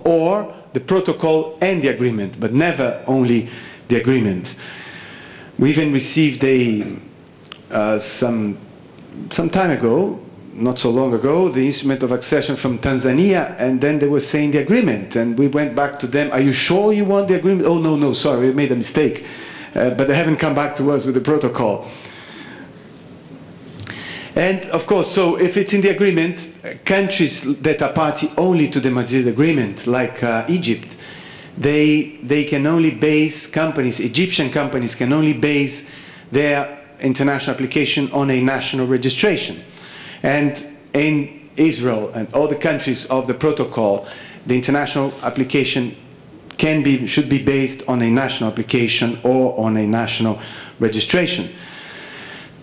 or the protocol and the agreement, but never only the agreement. We even received some time ago, not so long ago, the instrument of accession from Tanzania, and then they were saying the agreement, and we went back to them, are you sure you want the agreement? Oh, no, sorry, we made a mistake. But they haven't come back to us with the protocol. And of course, so if it's in the agreement, countries that are party only to the Madrid Agreement, like Egypt, they can only base companies, Egyptian companies can only base their international application on a national registration. And in Israel and all the countries of the protocol, the international application should be based on a national application or on a national registration.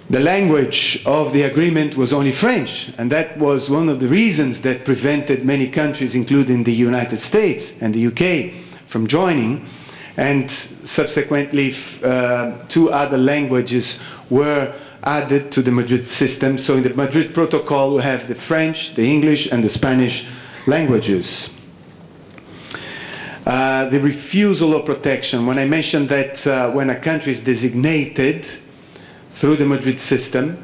The language of the agreement was only French, and that was one of the reasons that prevented many countries, including the United States and the UK, from joining. And subsequently, 2 other languages were added to the Madrid system. So in the Madrid protocol, we have the French, the English, and the Spanish languages. The refusal of protection. When I mentioned that when a country is designated through the Madrid system,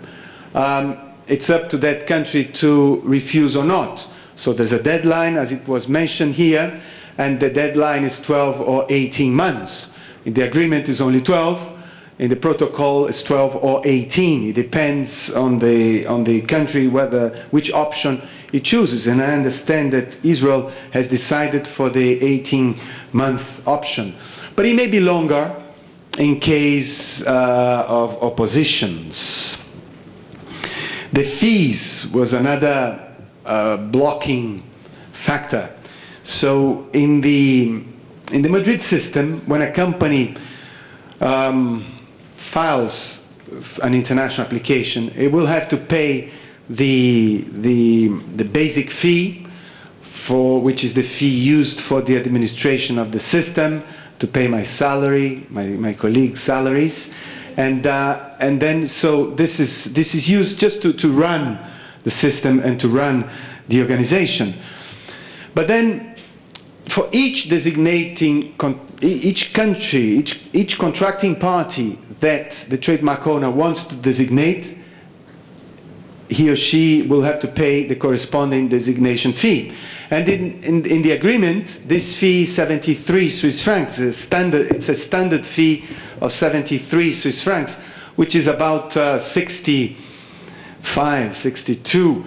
it's up to that country to refuse or not. So there's a deadline, as it was mentioned here, and the deadline is 12 or 18 months. In the agreement is only 12, in the protocol it's 12 or 18. It depends on the country which option it chooses. And I understand that Israel has decided for the 18-month option. But it may be longer in case of oppositions. The fees was another blocking factor. So in the Madrid system, when a company files an international application, it will have to pay the basic fee, which is the fee used for the administration of the system, to pay my salary, my colleagues' salaries, and then so this is used just to run the system and to run the organization. But then, for each country, each contracting party that the trademark owner wants to designate, he or she will have to pay the corresponding designation fee. And in the agreement, this fee is 73 Swiss francs. It's a standard fee of 73 Swiss francs, which is about 65, 62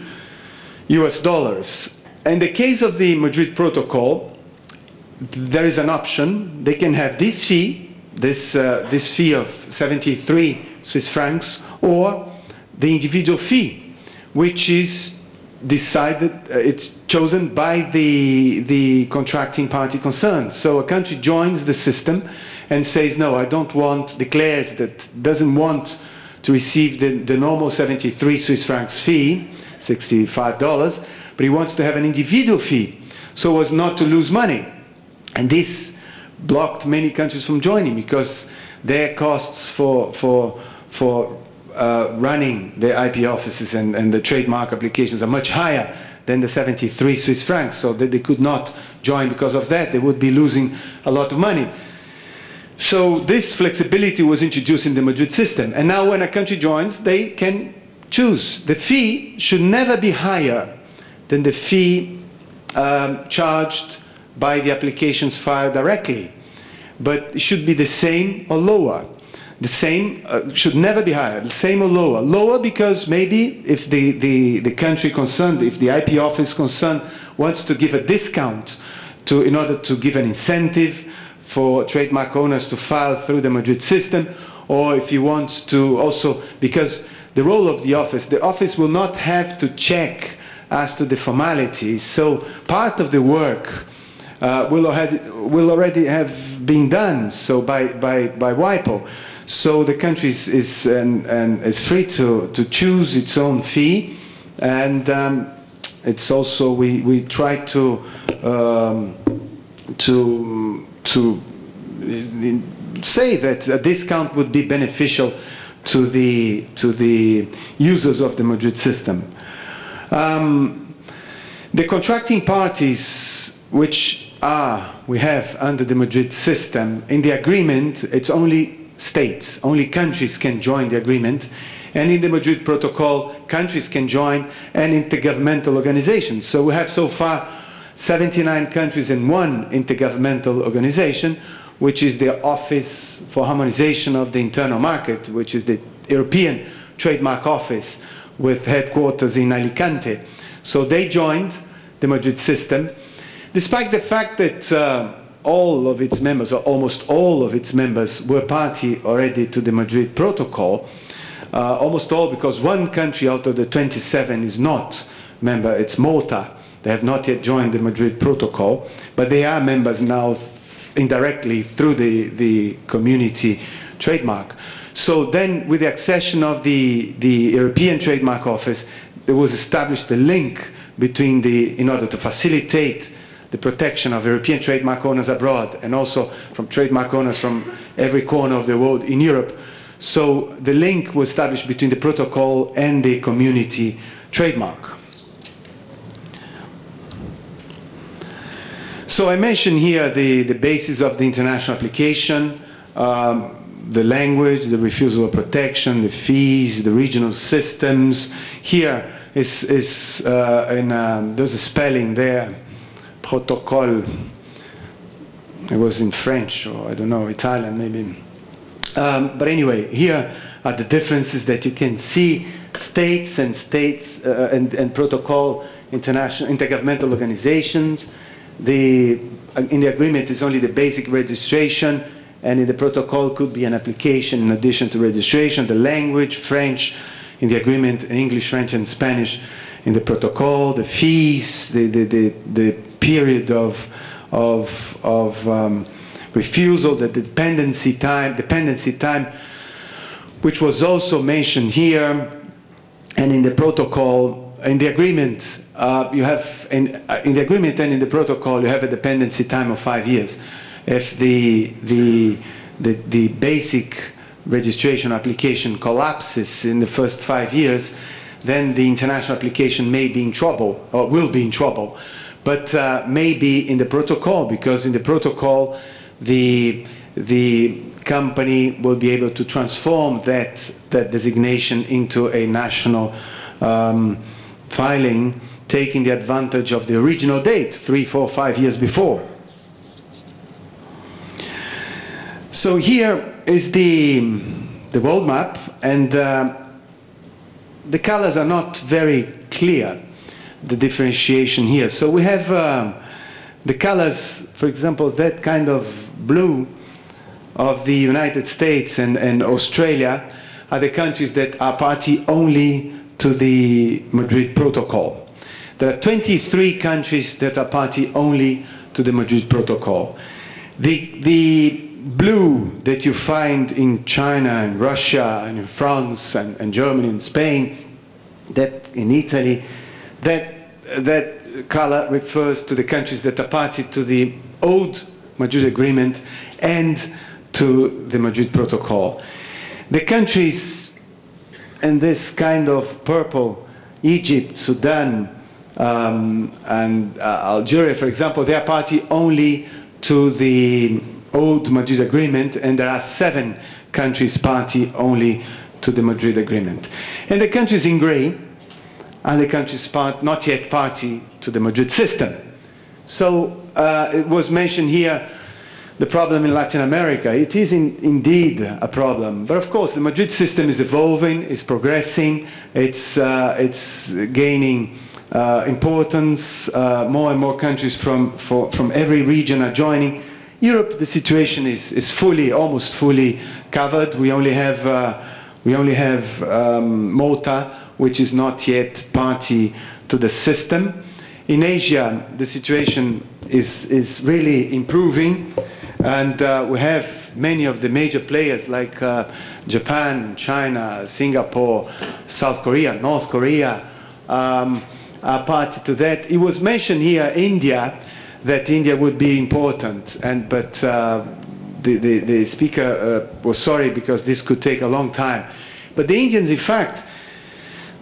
US dollars. In the case of the Madrid Protocol, there is an option. They can have this fee, this fee of 73 Swiss francs, or the individual fee, which is decided, it's chosen by the contracting party concerned. So a country joins the system and says, no, I don't want, declares that doesn't want to receive the normal 73 Swiss francs fee, $65, but he wants to have an individual fee, so as not to lose money. And this blocked many countries from joining, because their costs for running the IP offices and the trademark applications are much higher than the 73 Swiss francs, so that they could not join because of that. They would be losing a lot of money. So this flexibility was introduced in the Madrid system. And now when a country joins, they can choose. The fee should never be higher than the fee charged by the applications filed directly, but it should be the same or lower. The same should never be higher, the same or lower. Lower because maybe if the country concerned, if the IP office concerned wants to give a discount in order to give an incentive for trademark owners to file through the Madrid system, or if he wants to also, because the role of the office will not have to check as to the formalities. So part of the work will already have been done so by WIPO. So the country is free to choose its own fee, and it's also we try to say that a discount would be beneficial to the users of the Madrid system. The contracting parties which we have under the Madrid system, in the agreement, it's only states, only countries can join the agreement. And in the Madrid Protocol, countries can join an intergovernmental organization. So we have so far 79 countries and one intergovernmental organization, which is the Office for Harmonization of the Internal Market, which is the European Trademark Office with headquarters in Alicante. So they joined the Madrid system, despite the fact that all of its members, or almost all of its members, were party already to the Madrid Protocol. Almost all, because one country out of the 27 is not member, it's Malta. They have not yet joined the Madrid Protocol, but they are members now indirectly through the community trademark. So then, with the accession of the European Trademark Office, there was established a link between in order to facilitate the protection of European trademark owners abroad, and also from trademark owners from every corner of the world in Europe. So the link was established between the protocol and the community trademark. So I mentioned here the basis of the international application, the language, the refusal of protection, the fees, the regional systems. Here there's a spelling there, protocol. It was in French, or I don't know, Italian maybe. But anyway, here are the differences that you can see. States and protocol, international intergovernmental organizations. In the agreement is only the basic registration, and in the protocol could be an application in addition to registration. The language, French in the agreement, and English, French, and Spanish in the protocol. The fees, the period of refusal, the dependency time, which was also mentioned here, and in the protocol. In the agreement, you have in the agreement and in the protocol, you have a dependency time of 5 years. If the basic registration application collapses in the first 5 years, then the international application may be in trouble, or will be in trouble. But maybe in the protocol, because in the protocol, the company will be able to transform that designation into a national filing, taking the advantage of the original date, 3, 4, 5 years before. So here is the world map, and the colors are not very clear, the differentiation here. So we have the colors, for example, that kind of blue of the United States and Australia are the countries that are party only to the Madrid Protocol. There are 23 countries that are party only to the Madrid Protocol. The blue that you find in China and Russia and in France and Germany and Spain, that in Italy, that color refers to the countries that are party to the old Madrid Agreement and to the Madrid Protocol. The countries and this kind of purple, Egypt, Sudan, and Algeria, for example, they are party only to the old Madrid Agreement, and there are 7 countries party only to the Madrid Agreement. And the countries in gray are the countries not yet party to the Madrid system. So it was mentioned here, the problem in Latin America. It is indeed a problem. But of course, the Madrid system is evolving, is progressing, it's gaining importance. More and more countries from every region are joining. Europe, the situation is almost fully covered. We only have Malta, which is not yet party to the system. In Asia, the situation is really improving. And we have many of the major players like Japan, China, Singapore, South Korea, North Korea are party to that. It was mentioned here, India, that India would be important, but the speaker was sorry because this could take a long time. But the Indians, in fact,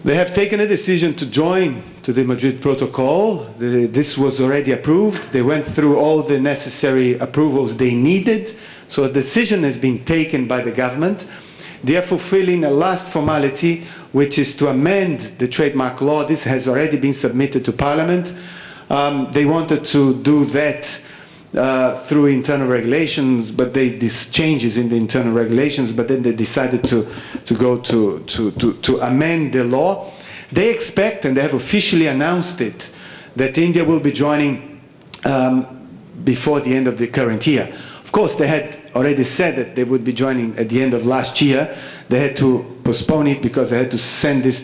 They have taken a decision to join to the Madrid Protocol. This was already approved. They went through all the necessary approvals they needed. So a decision has been taken by the government. They are fulfilling a last formality, which is to amend the trademark law. This has already been submitted to Parliament. They wanted to do that through internal regulations, but these changes in the internal regulations, but then they decided to amend the law. They expect, and they have officially announced it, that India will be joining before the end of the current year. Of course, they had already said that they would be joining at the end of last year. They had to postpone it because they had to send this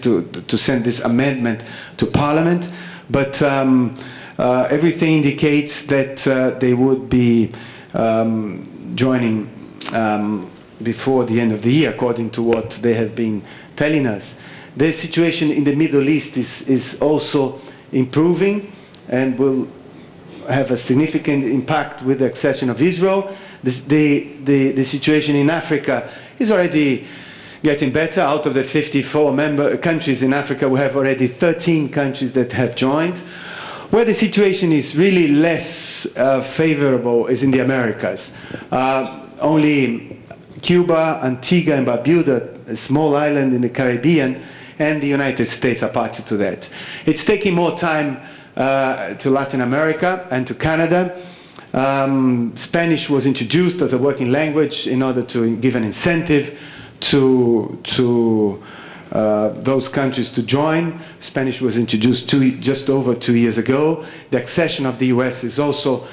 send this amendment to Parliament. But everything indicates that they would be joining before the end of the year, according to what they have been telling us. The situation in the Middle East is also improving and will have a significant impact with the accession of Israel. The situation in Africa is already getting better. Out of the 54 member countries in Africa, we have already 13 countries that have joined. Where the situation is really less favorable is in the Americas. Only Cuba, Antigua and Barbuda, a small island in the Caribbean, and the United States are party to that. It's taking more time to Latin America and to Canada. Spanish was introduced as a working language in order to give an incentive to those countries to join. Spanish was introduced just over 2 years ago. The accession of the US is also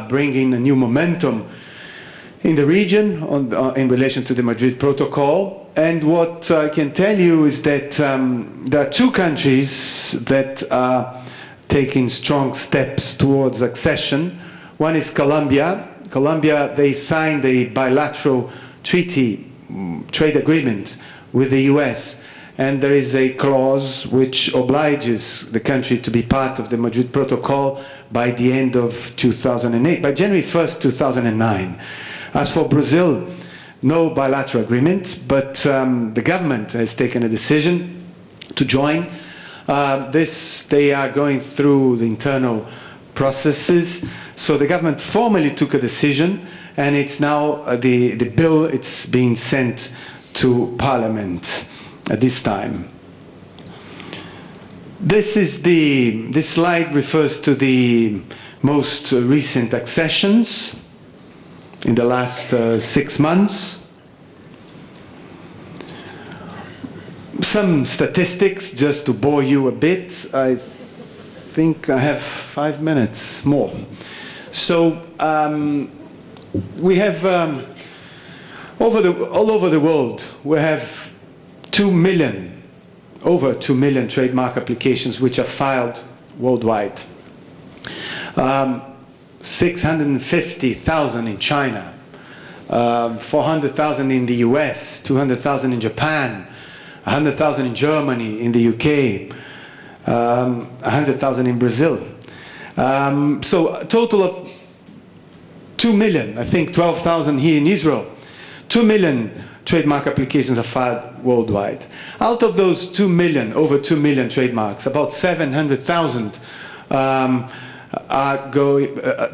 bringing a new momentum in the region in relation to the Madrid Protocol. And what I can tell you is that there are two countries that are taking strong steps towards accession. One is Colombia. Colombia, they signed a bilateral trade agreement with the US, and there is a clause which obliges the country to be part of the Madrid Protocol by the end of 2008, by January 1st, 2009. As for Brazil, no bilateral agreement, but the government has taken a decision to join. They are going through the internal processes. So the government formally took a decision, and it's now the bill, it's being sent to Parliament at this time. This slide refers to the most recent accessions in the last 6 months. Some statistics just to bore you a bit. I think I have 5 minutes more. So we have all over the world, we have 2 million, over 2 million trademark applications which are filed worldwide. 650,000 in China, 400,000 in the US, 200,000 in Japan, 100,000 in Germany, in the UK, 100,000 in Brazil. So a total of 2 million, I think 12,000 here in Israel. 2 million trademark applications are filed worldwide. Out of those 2 million, over 2 million trademarks, about 700,000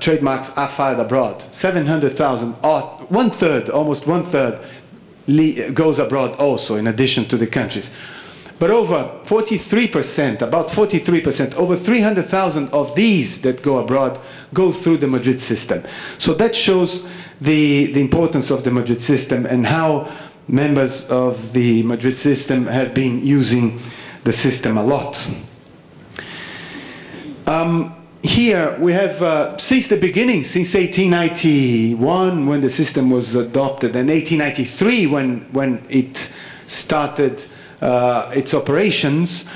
trademarks are filed abroad. 700,000, or almost one third, goes abroad also, in addition to the countries. But over 43%, about 43%, over 300,000 of these that go abroad go through the Madrid system. So that shows the importance of the Madrid system and how members of the Madrid system have been using the system a lot. Here we have, since the beginning, since 1891 when the system was adopted, and 1893 when it started its operations,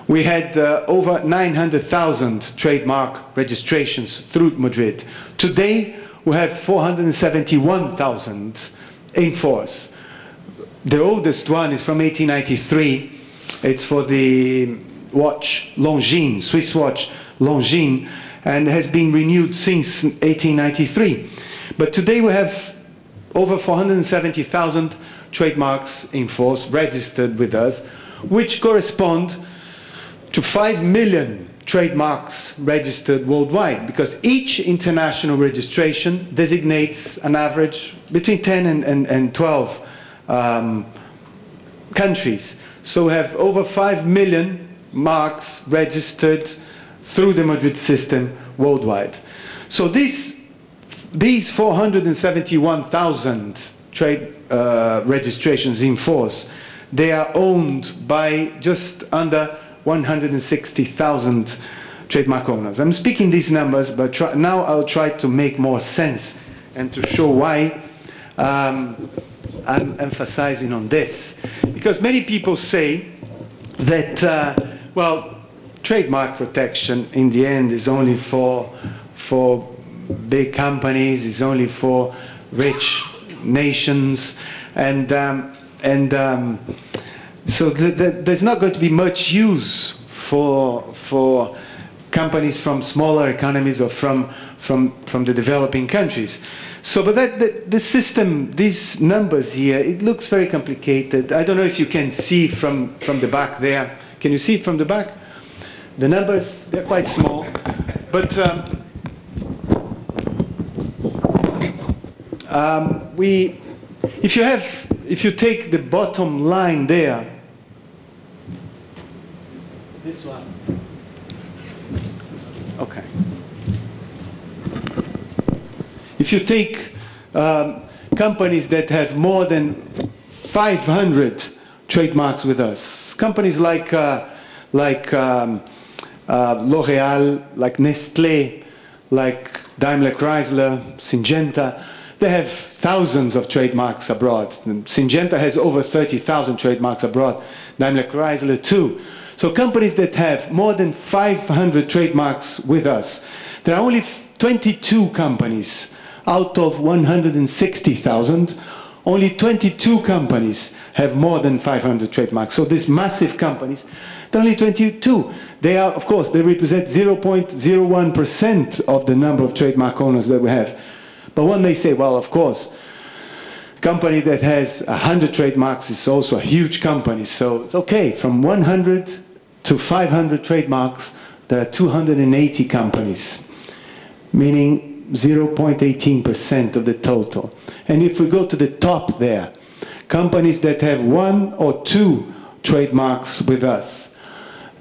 we had over 900,000 trademark registrations through Madrid. Today we have 471,000 in force. The oldest one is from 1893. It's for the watch Longines, Swiss watch Longines, and has been renewed since 1893. But today we have over 470,000 trademarks in force registered with us. which correspond to 5 million trademarks registered worldwide, because each international registration designates an average between 10 and 12 countries. So we have over 5 million marks registered through the Madrid system worldwide. So these 471,000 trade registrations in force, they are owned by just under 160,000 trademark owners. I'm speaking these numbers, but now I'll try to make more sense and to show why I'm emphasizing on this. Because many people say that, well, trademark protection in the end is only for big companies, is only for rich nations, and so there's not going to be much use for companies from smaller economies or from the developing countries. So, but the system, these numbers here, it looks very complicated. I don't know if you can see from the back there. Can you see it from the back? The numbers, they're quite small, but if you take the bottom line there, this one, okay. If you take companies that have more than 500 trademarks with us, companies like L'Oréal, like Nestlé, like Daimler Chrysler, Syngenta, they have thousands of trademarks abroad. Syngenta has over 30,000 trademarks abroad, Daimler Chrysler too. So companies that have more than 500 trademarks with us, there are only 22 companies out of 160,000. Only 22 companies have more than 500 trademarks. So these massive companies, there are only 22. They are, of course, they represent 0.01% of the number of trademark owners that we have. But one may say, well, of course, a company that has 100 trademarks is also a huge company. So it's okay, from 100 to 500 trademarks, there are 280 companies, meaning 0.18% of the total. And if we go to the top there, companies that have 1 or 2 trademarks with us,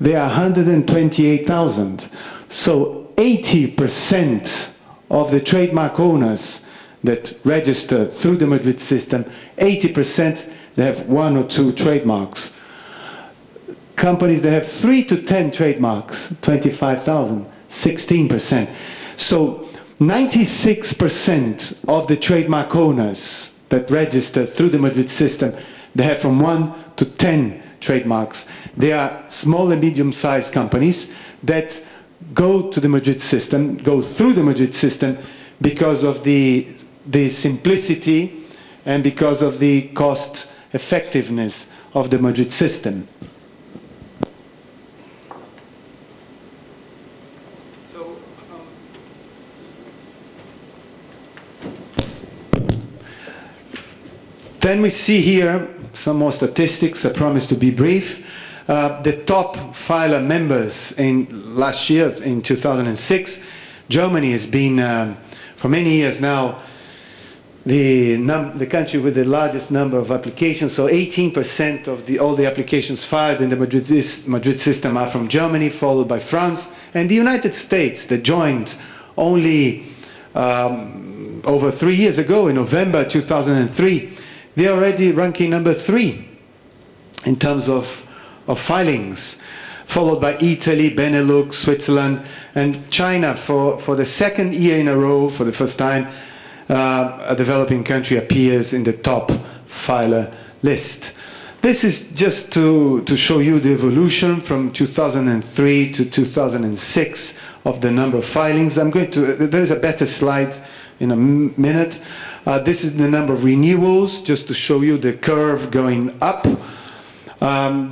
there are 128,000. So 80% of the trademark owners that register through the Madrid system, 80% they have 1 or 2 trademarks. Companies that have 3 to 10 trademarks, 25,000, 16%. So 96% of the trademark owners that register through the Madrid system, they have from 1 to 10 trademarks. They are small and medium-sized companies that go to the Madrid system, go through the Madrid system because of the simplicity and because of the cost effectiveness of the Madrid system. Then we see here some more statistics. I promise to be brief. The top filer members in last year, in 2006, Germany has been, for many years now, the country with the largest number of applications. So 18% of all the applications filed in the Madrid system are from Germany, followed by France, and the United States, that joined only over 3 years ago, in November 2003. They're already ranking number 3 in terms of filings, followed by Italy, Benelux, Switzerland, and China. For the second year in a row, for the first time, a developing country appears in the top filer list. This is just to show you the evolution from 2003 to 2006 of the number of filings. There is a better slide in a minute. This is the number of renewals, just to show you the curve going up.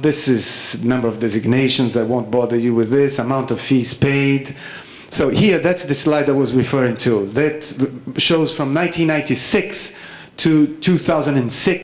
This is number of designations. I won't bother you with this. Amount of fees paid. So here, that's the slide I was referring to. That shows from 1996 to 2006.